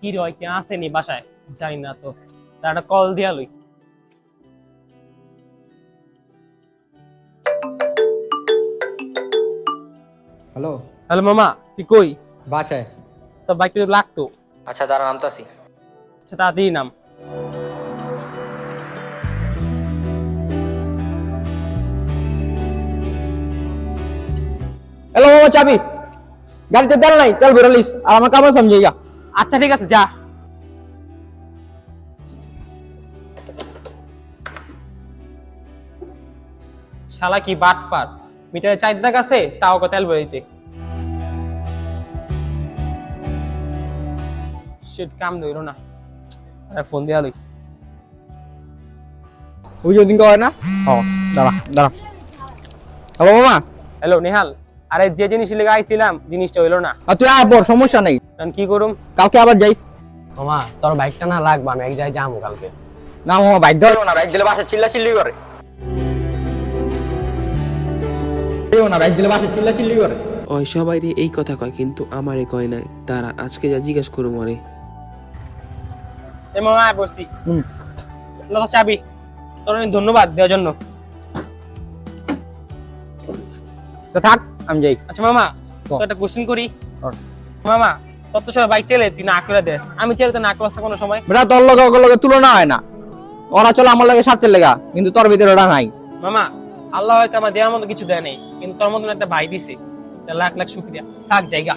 কি রে কে আসেনি বাসায় জানি না তো, তার একটা কল দিয়া লই। হ্যালো, হ্যালো মামা, তুই কই? বাসায়। তো বাইকটা লাগতো। আচ্ছা দাঁড়া, নামতাছি। আচ্ছা তাড়াতাড়ি নাম। হ্যালো মামা, চাবি গাড়িতে তেল নাই, তেল ভরে লিস আর আমার কামড় সমঝেগা। আচ্ছা ঠিক আছে, যা। শালা কি বাট পার, মিটারে 4 দাগ আছে তাও তেল বেরোইতে। শিট, কাম ধইরো না। আরে ফোন দিয়া লই। ওই যে ওদিন কয় না। দাঁড়া দাঁড়া। হ্যালো মামা, হ্যালো নেহাল, আরে যে জিনিস লেগে আইছিলাম জিনিসটা হইলো না। আর তুই আবার সমস্যা নাই, এখন কি করুম? কালকে আবার যাইস। মামা তোর বাইকটা না লাগবে, আমি এক জায়গায় যাবো কালকে। না মামা, বাইক ধরো না, বাইক দিলে বাসে চিল্লা চিল্লি করে। না বাইক দিলে বাসে চিল্লা চিল্লি করে। ওই সবাই এই কথা কয়, কিন্তু আমারে কয় নাই। তারা আজকে যা জিজ্ঞাসা করুম ওরে। এ মামা বলছি লোক চাবি, তোর অনেক ধন্যবাদ দেওয়ার জন্য। তো থাক, আমি যাই। আচ্ছা মামা, তো একটা কোশ্চেন করি। মামা, তোর তো সবাই বাইক চেলে, তুই না করে দেস, আমি চেলে তো না করস না কোনো সময়। বেটা তোর লগে ওগুলোর লগে তুলনা হয় না। ওরা চলে আমার লাগে স্বার্থের লেগা, কিন্তু তোর ভিতরে ওটা নাই। মামা, আল্লাহ হয়তো আমার দেওয়ার মতো কিছু দেয় নাই, কিন্তু তোর মতন একটা ভাই দিছে, লাখ লাখ শুক্রিয়া। থাক জায়গা।